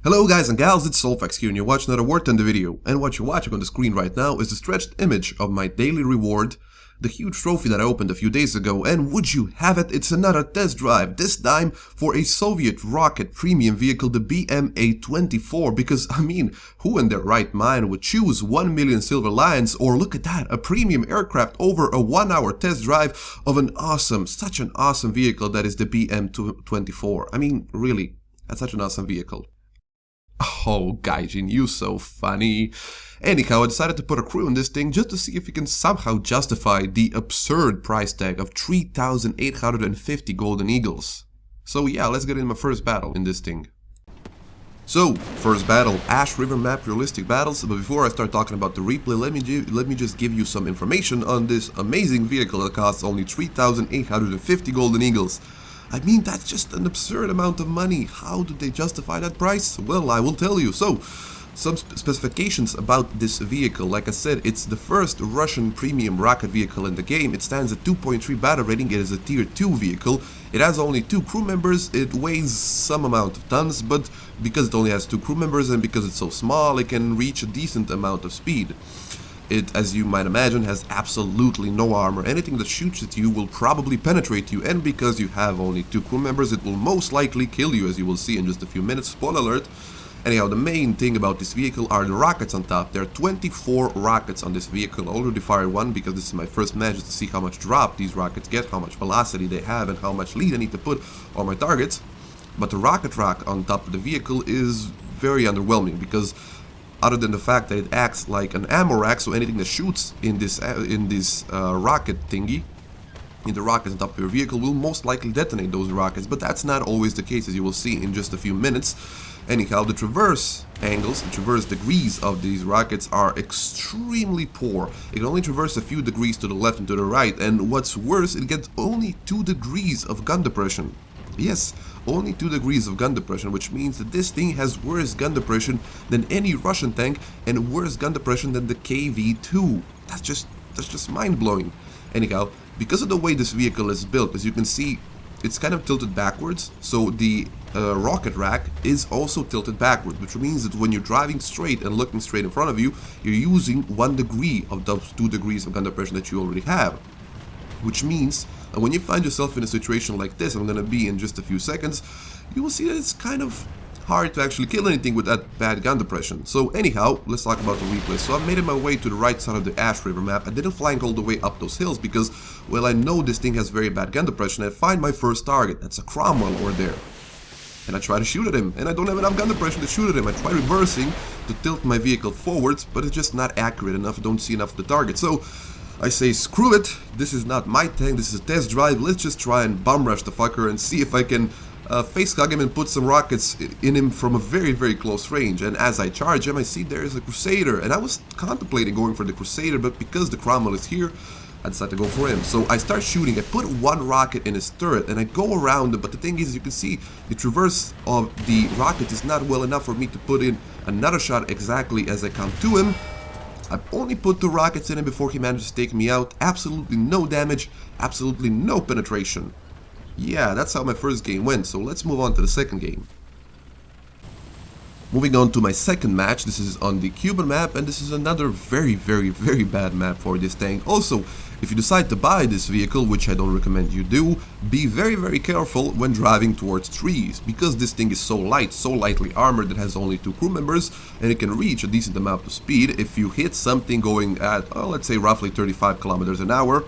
Hello guys and gals, it's Soulfax here and you're watching another War Thunder video. And what you're watching on the screen right now is the stretched image of my daily reward, the huge trophy that I opened a few days ago, and would you have it, it's another test drive, this time for a Soviet rocket premium vehicle, the BM-8-24, because I mean, who in their right mind would choose 1 million silver lions, or look at that, a premium aircraft over a 1-hour test drive of such an awesome vehicle that is the BM-24. I mean, really, that's such an awesome vehicle. Oh, Gaijin, you so funny. Anyhow, I decided to put a crew in this thing just to see if we can somehow justify the absurd price tag of 3,850 golden eagles. So yeah, let's get in my first battle in this thing. So, first battle, Ash River map realistic battles, but before I start talking about the replay, let me just give you some information on this amazing vehicle that costs only 3,850 golden eagles. I mean, that's just an absurd amount of money. How do they justify that price? Well, I will tell you. So, some specifications about this vehicle. Like I said, it's the first Russian premium rocket vehicle in the game. It stands at 2.3 battle rating. It is a tier 2 vehicle. It has only 2 crew members. It weighs some amount of tons, but because it only has 2 crew members and because it's so small, it can reach a decent amount of speed. It, as you might imagine, has absolutely no armor. Anything that shoots at you will probably penetrate you, and because you have only 2 crew members, it will most likely kill you, as you will see in just a few minutes. Spoiler alert. Anyhow, the main thing about this vehicle are the rockets on top. There are 24 rockets on this vehicle. I already fired one because this is my first match to see how much drop these rockets get, how much velocity they have, and how much lead I need to put on my targets. But the rocket rack on top of the vehicle is very underwhelming because other than the fact that it acts like an ammo rack, so anything that shoots in this rocket thingy, in the rockets on top of your vehicle, will most likely detonate those rockets, but that's not always the case, as you will see in just a few minutes. Anyhow, the traverse angles, the traverse degrees of these rockets are extremely poor. It can only traverse a few degrees to the left and to the right, and what's worse, it gets only 2 degrees of gun depression. Yes, only 2 degrees of gun depression, which means that this thing has worse gun depression than any Russian tank and worse gun depression than the KV-2. That's just mind-blowing. Anyhow, because of the way this vehicle is built, as you can see, it's kind of tilted backwards, so the rocket rack is also tilted backwards, which means that when you're driving straight and looking straight in front of you, you're using 1 degree of those 2 degrees of gun depression that you already have. Which means when you find yourself in a situation like this, I'm gonna be in just a few seconds, you will see that it's kind of hard to actually kill anything with that bad gun depression. So anyhow, let's talk about the replay. So I made it my way to the right side of the Ash River map. I didn't flank all the way up those hills because, well, I know this thing has very bad gun depression. I find my first target, that's a Cromwell over there. And I try to shoot at him, and I don't have enough gun depression to shoot at him. I try reversing to tilt my vehicle forwards, but it's just not accurate enough. I don't see enough of the target. So I say, screw it, this is not my tank, this is a test drive, let's just try and bum rush the fucker and see if I can face hug him and put some rockets in him from a very, very close range. And as I charge him, I see there is a Crusader, and I was contemplating going for the Crusader, but because the Cromwell is here, I decided to go for him. So I start shooting, I put 1 rocket in his turret, and I go around him, but the thing is, you can see, the traverse of the rocket is not well enough for me to put in another shot exactly as I come to him. I've only put 2 rockets in him before he managed to take me out. Absolutely no damage, absolutely no penetration. Yeah, that's how my first game went, so let's move on to the second game. Moving on to my second match, this is on the Cuban map, and this is another very, very, very bad map for this tank. Also, if you decide to buy this vehicle, which I don't recommend you do, be very, very careful when driving towards trees, because this thing is so light, so lightly armored, it has only 2 crew members, and it can reach a decent amount of speed. If you hit something going at, let's say roughly 35 kilometers an hour,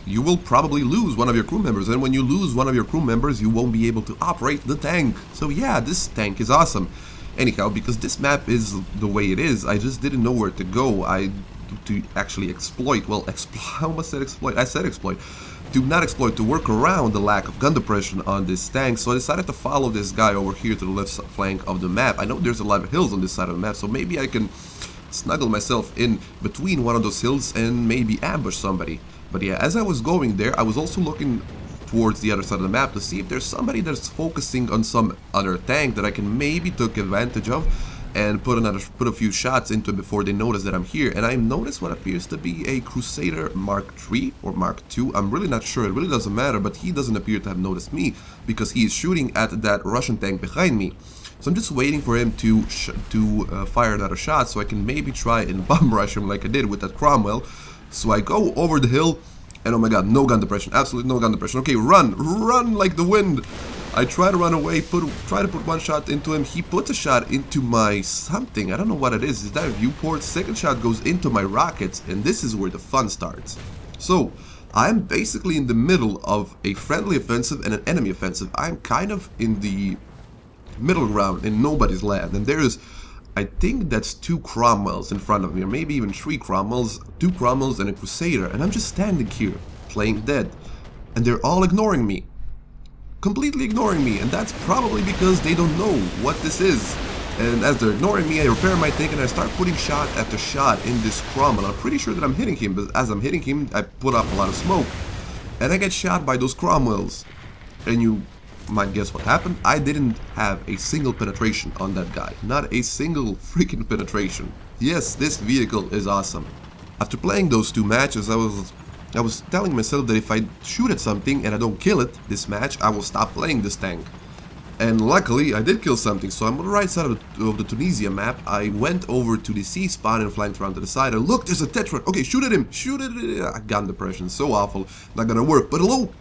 you will probably lose one of your crew members, and when you lose one of your crew members, you won't be able to operate the tank. So yeah, this tank is awesome. Anyhow, because this map is the way it is, I just didn't know where to go. To actually exploit, well, I almost said exploit, I said exploit. To not exploit, to work around the lack of gun depression on this tank, so I decided to follow this guy over here to the left flank of the map. I know there's a lot of hills on this side of the map, so maybe I can snuggle myself in between one of those hills and maybe ambush somebody. But yeah, as I was going there, I was also looking towards the other side of the map to see if there's somebody that's focusing on some other tank that I can maybe take advantage of and put a few shots into it before they notice that I'm here. And I noticed what appears to be a Crusader Mark III or Mark II. I'm really not sure, it really doesn't matter, but he doesn't appear to have noticed me because he is shooting at that Russian tank behind me. So I'm just waiting for him to fire another shot so I can maybe try and bum rush him like I did with that Cromwell. So I go over the hill, and oh my god, no gun depression, absolutely no gun depression. Okay, run like the wind. I try to run away, try to put one shot into him. He puts a shot into my something. I don't know what it is. Is that a viewport? Second shot goes into my rockets, and this is where the fun starts. So I'm basically in the middle of a friendly offensive and an enemy offensive. I'm kind of in the middle ground in nobody's land, and there's, I think that's 2 Cromwells in front of me, or maybe even 3 Cromwells, 2 Cromwells and a Crusader, and I'm just standing here, playing dead, and they're all ignoring me. Completely ignoring me, and that's probably because they don't know what this is. And as they're ignoring me, I repair my tank and I start putting shot after shot in this Cromwell. I'm pretty sure that I'm hitting him, but as I'm hitting him, I put up a lot of smoke. And I get shot by those Cromwells. And you might guess what happened. I didn't have a single penetration on that guy. Not a single freaking penetration. Yes, this vehicle is awesome. After playing those 2 matches, I was telling myself that if I shoot at something and I don't kill it this match, I will stop playing this tank. And luckily, I did kill something, so I'm on the right side of the Tunisia map. I went over to the C spawn and flanked around to the side, and look, there's a Tetra. Okay, shoot at him, shoot at it. Gun depression, so awful, not gonna work. But hello,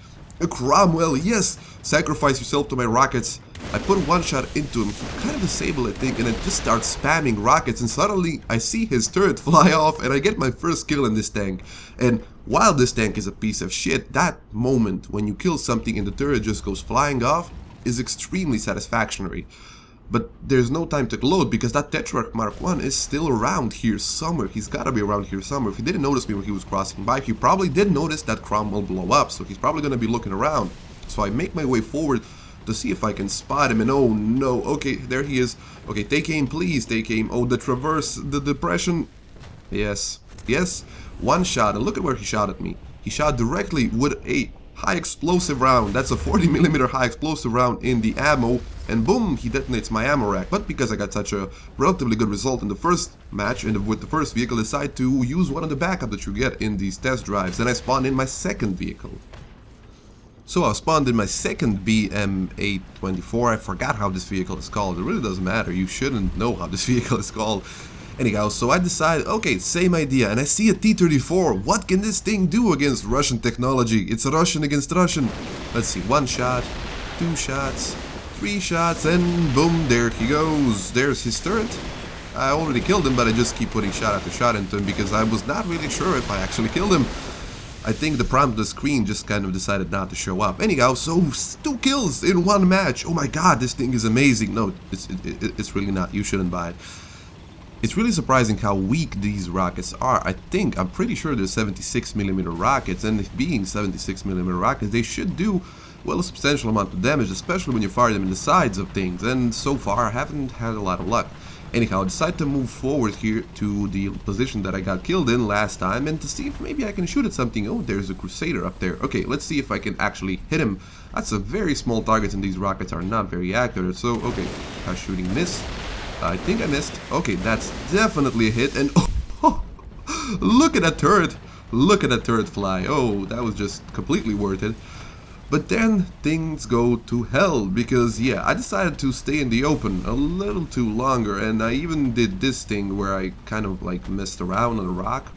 a Cromwell, yes, sacrifice yourself to my rockets. I put one shot into him, he kind of disabled I think, and it just starts spamming rockets, and suddenly I see his turret fly off and I get my first kill in this tank. And while this tank is a piece of shit, that moment when you kill something and the turret just goes flying off is extremely satisfactory. But there's no time to load because that Tetrarch Mark 1 is still around here somewhere. He's gotta be around here somewhere. If he didn't notice me when he was crossing by, he probably did notice that Cromwell blow up, so he's probably gonna be looking around. So I make my way forward to see if I can spot him, and oh no, okay, there he is. Okay, take aim, please, take aim. Oh, the traverse, the depression. Yes, yes, one shot, and look at where he shot at me. He shot directly with a high explosive round. That's a 40mm high explosive round in the ammo, and boom, he detonates my ammo rack. But because I got such a relatively good result in the first match and with the first vehicle, I decided to use one of the backup that you get in these test drives, and I spawned in my second vehicle. So I spawned in my second BM-8-24. I forgot how this vehicle is called. It really doesn't matter. You shouldn't know how this vehicle is called. Anyhow, so I decided, okay, same idea. And I see a T-34. What can this thing do against Russian technology? It's a Russian against Russian. Let's see, 1 shot, 2 shots, 3 shots, and boom, there he goes. There's his turret. I already killed him, but I just keep putting shot after shot into him because I was not really sure if I actually killed him. I think the prompt on the screen just kind of decided not to show up. Anyhow, so 2 kills in 1 match. Oh my god, this thing is amazing. No, it's really not. You shouldn't buy it. It's really surprising how weak these rockets are. I'm pretty sure they're 76mm rockets, and if being 76mm rockets, they should do, well, a substantial amount of damage, especially when you fire them in the sides of things, and so far I haven't had a lot of luck. Anyhow, I decided to move forward here to the position that I got killed in last time and to see if maybe I can shoot at something. Oh, there's a Crusader up there. Okay, let's see if I can actually hit him. That's a very small target and these rockets are not very accurate. So, okay, shooting miss. I think I missed. Okay, that's definitely a hit. And oh, look at that turret. Look at that turret fly. Oh, that was just completely worth it. But then things go to hell because, yeah, I decided to stay in the open a little too longer, and I even did this thing where I kind of like messed around on a rock.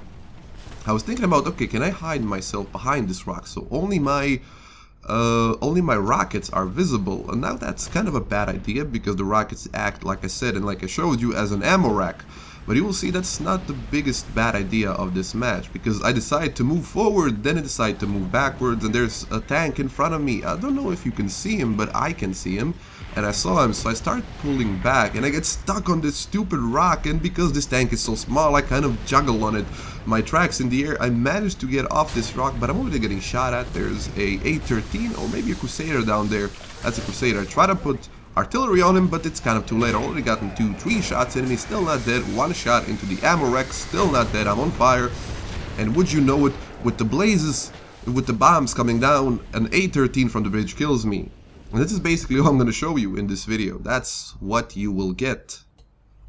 I was thinking about, okay, can I hide myself behind this rock so only my rockets are visible? And now that's kind of a bad idea because the rockets act, like I said and like I showed you, as an ammo rack. But you will see that's not the biggest bad idea of this match, because I decided to move forward, then I decided to move backwards, and there's a tank in front of me. I don't know if you can see him, but I can see him, and I saw him, so I started pulling back, and I get stuck on this stupid rock, and because this tank is so small, I kind of juggle on it. My tracks in the air, I managed to get off this rock, but I'm already getting shot at. There's a 813, or maybe a Crusader down there. That's a Crusader. I try to put artillery on him, but it's kind of too late. I already gotten 2-3 shots in him. He's still not dead. 1 shot into the ammo rack, still not dead. I'm on fire. And would you know it, with the blazes, with the bombs coming down, an 813 from the bridge kills me. And this is basically all I'm going to show you in this video. That's what you will get.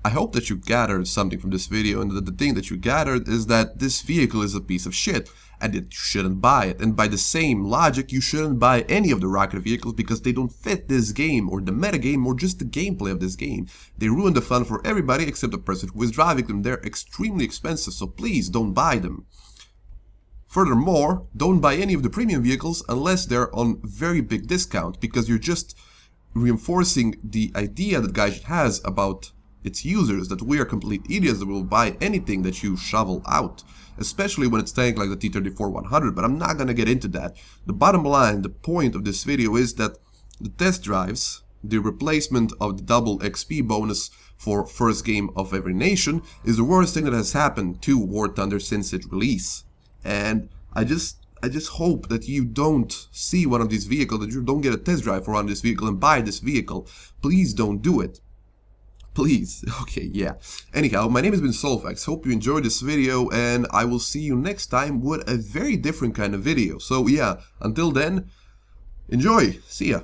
I hope that you gathered something from this video, and the thing that you gathered is that this vehicle is a piece of shit and that you shouldn't buy it. And by the same logic, you shouldn't buy any of the rocket vehicles because they don't fit this game or the metagame or just the gameplay of this game. They ruin the fun for everybody except the person who is driving them. They're extremely expensive, so please don't buy them. Furthermore, don't buy any of the premium vehicles unless they're on very big discount, because you're just reinforcing the idea that Gaijin has about its users, that we are complete idiots that will buy anything that you shovel out, especially when it's tank like the T-34-100, but I'm not gonna get into that. The bottom line, the point of this video is that the test drives, the replacement of the double XP bonus for first game of every nation, is the worst thing that has happened to War Thunder since its release. And I just hope that you don't see one of these vehicles, that you don't get a test drive around this vehicle and buy this vehicle. Please don't do it. Please. Okay, yeah. Anyhow, my name has been Soulfax. Hope you enjoyed this video, and I will see you next time with a very different kind of video. So yeah, until then, enjoy. See ya.